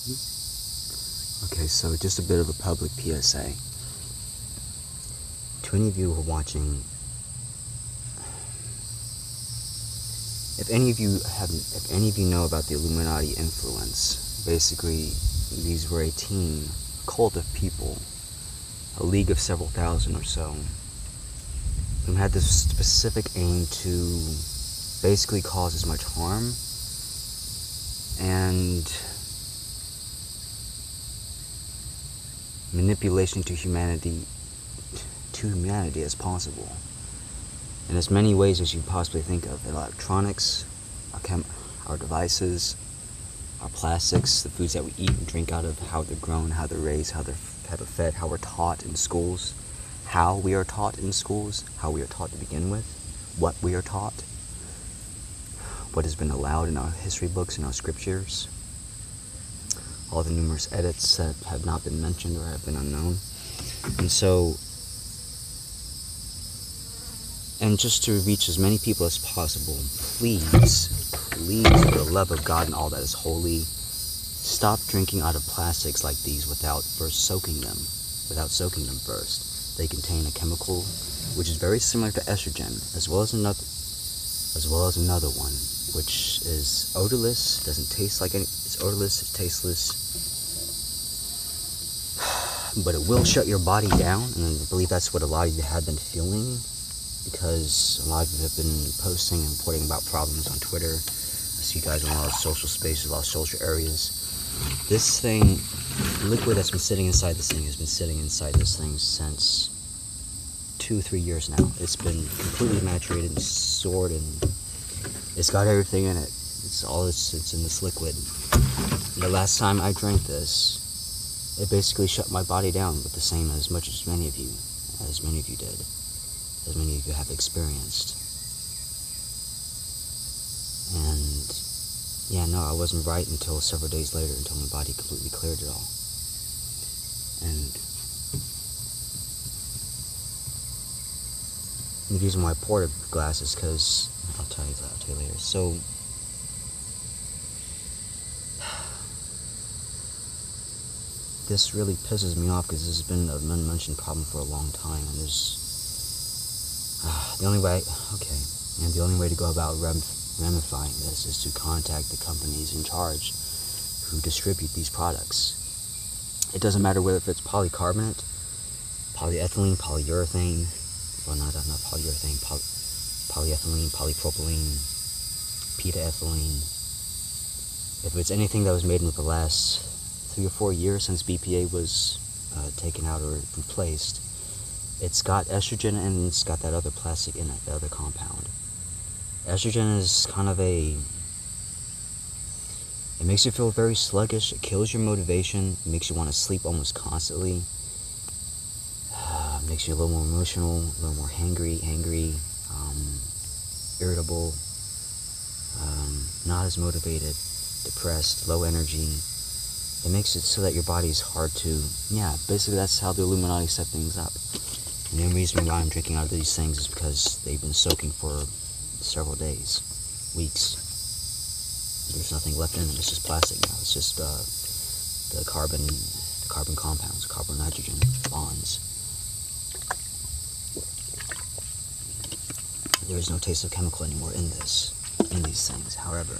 Okay, so just a bit of a public PSA. To any of you who are watching, if any of you know about the Illuminati influence, basically these were a team, cult of people, a league of several thousand or so, who had this specific aim to basically cause as much harm and manipulation to humanity as possible, in as many ways as you possibly think of. Electronics, our devices, our plastics, the foods that we eat and drink out of, how they're grown, how they're raised, how they're fed, how we're taught in schools, how we are taught in schools, how we are taught to begin with, what we are taught, what has been allowed in our history books and our scriptures, all the numerous edits that have not been mentioned or have been unknown. And just to reach as many people as possible, please, for the love of God and all that is holy, stop drinking out of plastics like these without soaking them first. They contain a chemical which is very similar to estrogen, as well as another one, which is odorless, doesn't taste like any, it's odorless, it's tasteless, but it will shut your body down, and I believe that's what a lot of you have been feeling, because a lot of you have been posting and reporting about problems on Twitter. I see you guys in a lot of social spaces, a lot of social areas. This thing, liquid that's been sitting inside this thing, has been sitting inside this thing since 2-3 years now. It's been completely maturated and stored, and it's got everything in it. It's in this liquid. And the last time I drank this, it basically shut my body down with the same as many of you did, as many of you have experienced. And yeah, no, I wasn't right until several days later, until my body completely cleared it all. And I'm using my porta glasses because I'll tell you later. So this really pisses me off, because this has been an unmentioned problem for a long time, and there's the only way to go about ramifying this is to contact the companies in charge who distribute these products. It doesn't matter whether if it's polycarbonate, polyethylene, polyurethane, well, not polyurethane, polyethylene, polypropylene, petaethylene. If it's anything that was made in the last 3 or 4 years since BPA was taken out or replaced, it's got estrogen and it's got that other plastic in it, the other compound. Estrogen is kind of it makes you feel very sluggish, it kills your motivation, it makes you want to sleep almost constantly, makes you a little more emotional, a little more angry, irritable, not as motivated, depressed, low energy. It makes it so that your body is hard to, basically that's how the Illuminati set things up. And the only reason why I'm drinking out of these things is because they've been soaking for several days, weeks. There's nothing left in them. It's just plastic now. It's just the carbon compounds, carbon nitrogen bonds. There is no taste of chemical anymore in these things. However,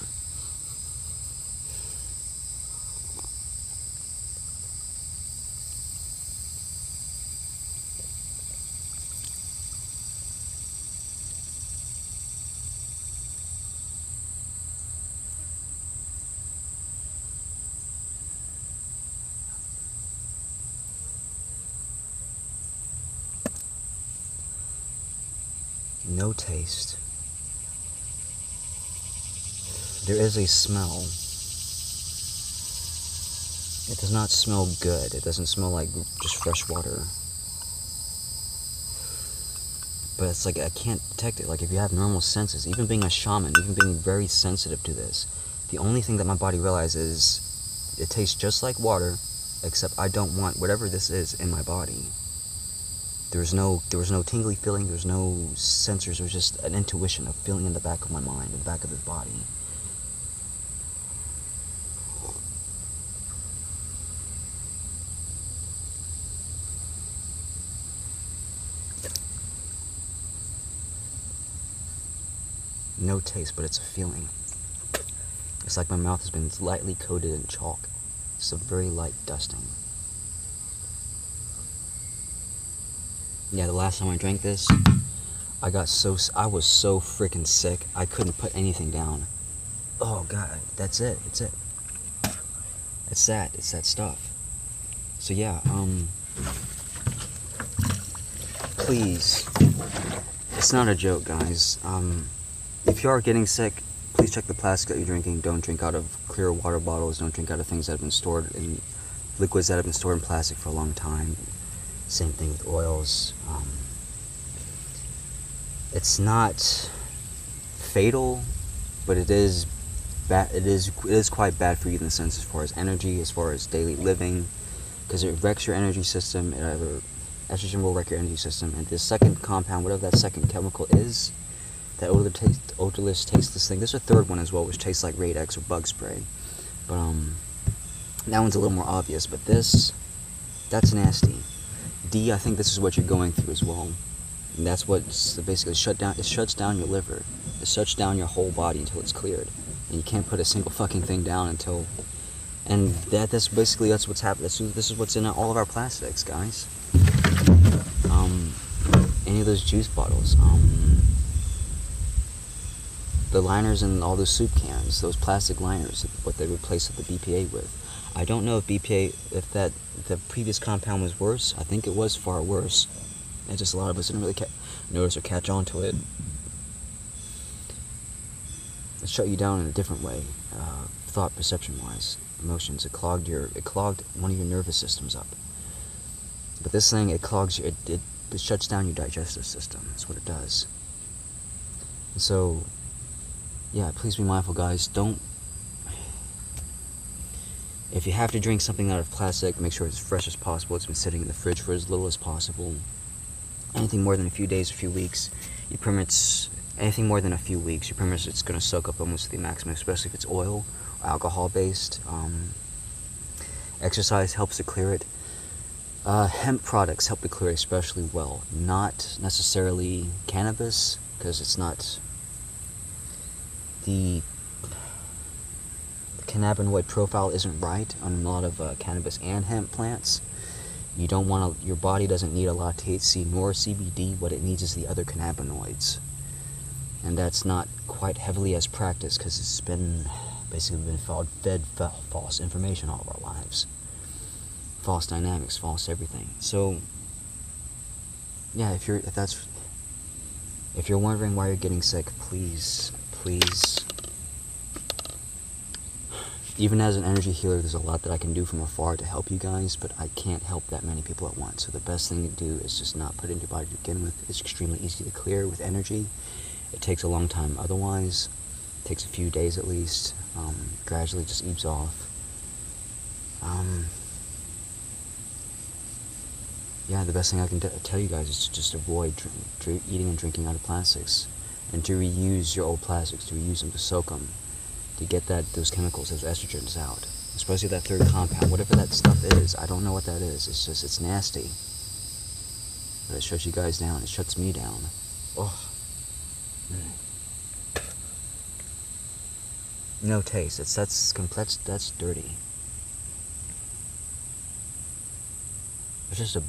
no taste. There is a smell. It does not smell good. It doesn't smell like just fresh water. But it's like I can't detect it. Like if you have normal senses, even being a shaman, even being very sensitive to this, the only thing that my body realizes is it tastes just like water, except I don't want whatever this is in my body. There was no tingly feeling, there was no sensors, there was just an intuition, a feeling in the back of my mind, in the back of the body. No taste, but it's a feeling. It's like my mouth has been lightly coated in chalk. It's a very light dusting. Yeah, the last time I drank this, I was so freaking sick, I couldn't put anything down. Oh god, that's it, it's it. It's that stuff. So yeah, please, it's not a joke, guys. If you are getting sick, please check the plastic that you're drinking. Don't drink out of clear water bottles. Don't drink out of things that have been stored in liquids that have been stored in plastic for a long time. Same thing with oils. It's not fatal, but it is bad. It is quite bad for you in the sense as far as energy, as far as daily living, because it wrecks your energy system. Estrogen will wreck your energy system, and the second compound, whatever that second chemical is, that odorless, tasteless thing. There's a third one as well, which tastes like Raid-X or bug spray, but that one's a little more obvious. But that's nasty. D, I think this is what you're going through as well, and that's what basically it shuts down your liver. It shuts down your whole body until it's cleared, and you can't put a single fucking thing down until. And that's what's happening. This is what's in all of our plastics, guys. Any of those juice bottles, the liners in all those soup cans, those plastic liners, what they replaced the BPA with. I don't know if the previous compound was worse. I think it was far worse. And just a lot of us didn't really notice or catch on to it. It shut you down in a different way, thought perception-wise, emotions. It clogged one of your nervous systems up. But this thing, it clogs you. It shuts down your digestive system. That's what it does. And so, yeah, please be mindful, guys. If you have to drink something out of plastic, make sure it's as fresh as possible. It's been sitting in the fridge for as little as possible. Anything more than a few days, a few weeks, anything more than a few weeks, you pretty much it's going to soak up almost to the maximum, especially if it's oil or alcohol-based. Exercise helps to clear it. Hemp products help to clear it especially well. Not necessarily cannabis, because it's not the cannabinoid profile isn't right on a lot of cannabis and hemp plants. Your body doesn't need a lot of THC nor CBD. What it needs is the other cannabinoids, and that's not quite heavily as practiced because it's been fed false information all of our lives, false dynamics, false everything. So yeah, if you're wondering why you're getting sick, please. Even as an energy healer, there's a lot that I can do from afar to help you guys, but I can't help that many people at once. So the best thing to do is just not put it in your body to begin with. It's extremely easy to clear with energy. It takes a long time otherwise. It takes a few days at least. Gradually just ebbs off. Yeah, the best thing I can tell you guys is to just avoid eating and drinking out of plastics, and to reuse your old plastics, to reuse them, to soak them, to get those chemicals, those estrogens out, especially that third compound, whatever that stuff is. I don't know what that is. It's nasty, but it shuts you guys down. It shuts me down. Oh, no taste. That's dirty. It's just a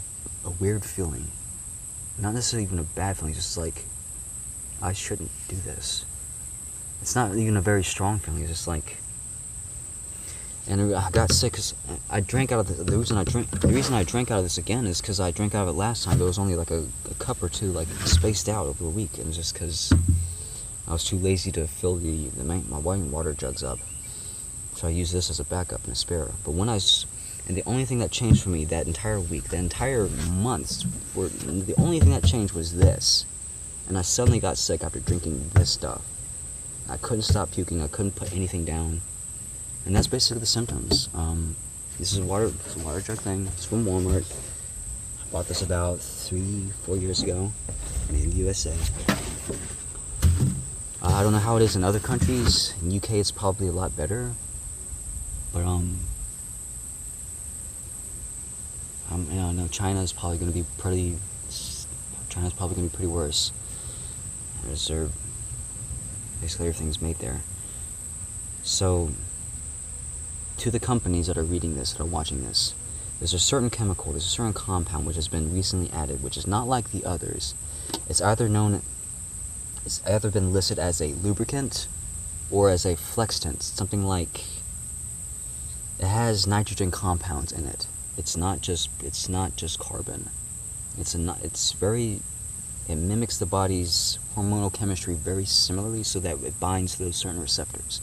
weird feeling, not necessarily even a bad feeling. Just like I shouldn't do this. It's not even a very strong feeling. It's just like, and I got sick because I drank out of the reason I drank out of this again is because I drank out of it last time. There was only like a cup or two, like spaced out over a week. It was just because I was too lazy to fill my water jugs up. So I used this as a backup and a spare. But and the only thing that changed for me that entire week, the entire months, the only thing that changed was this. And I suddenly got sick after drinking this stuff. I couldn't stop puking. I couldn't put anything down. And that's basically the symptoms. This is a water jug thing. It's from Walmart. I bought this about 3-4 years ago. Made in the USA. I don't know how it is in other countries. In UK, it's probably a lot better. But I know China's probably going to be pretty worse. Basically everything's made there. So, to the companies that are reading this, that are watching this, there's a certain chemical, there's a certain compound which has been recently added, which is not like the others. It's either been listed as a lubricant or as a flextant, something like, it has nitrogen compounds in it. It's not just carbon. It mimics the body's hormonal chemistry very similarly, so that it binds to those certain receptors.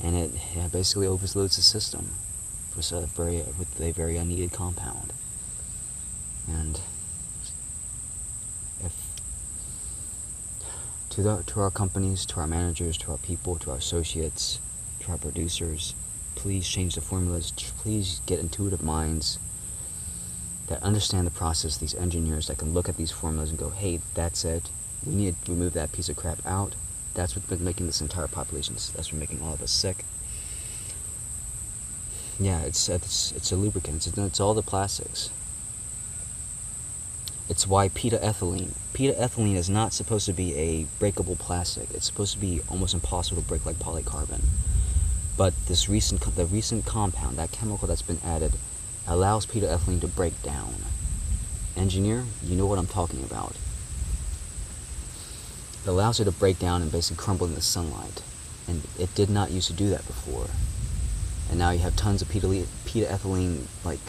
And it basically overloads the system with a very unneeded compound. And to our companies, to our managers, to our people, to our associates, to our producers, please change the formulas. Please get intuitive minds that understand the process, these engineers that can look at these formulas and go, hey, that's it. We need to remove that piece of crap out. That's what's been making this entire population, that's what's making all of us sick. Yeah, it's a lubricant. It's all the plastics. It's why Peta-ethylene is not supposed to be a breakable plastic. It's supposed to be almost impossible to break like polycarbon. But the recent compound, that chemical that's been added, allows Peta-ethylene to break down. Engineer, you know what I'm talking about. It allows it to break down and basically crumble in the sunlight. And it did not used to do that before. And now you have tons of Peta-ethylene, like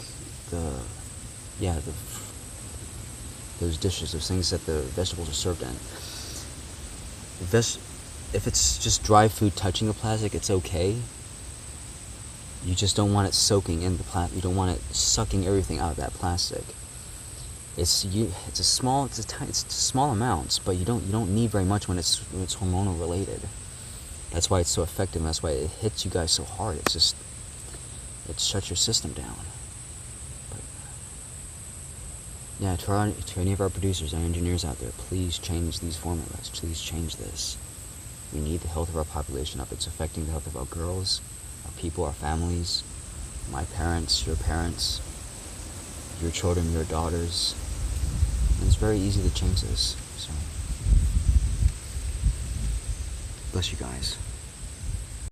those dishes, those things that the vegetables are served in. If it's just dry food touching the plastic, it's okay. You just don't want it soaking in the plastic. You don't want it sucking everything out of that plastic. It's small amounts, but you don't need very much when it's hormonal related. That's why it's so effective. And that's why it hits you guys so hard. It shuts your system down. But yeah, to any of our producers and engineers out there, please change these formulas. Please change this. We need the health of our population up. It's affecting the health of our girls, our people, our families, my parents, your children, your daughters. And it's very easy to change this. So, bless you guys.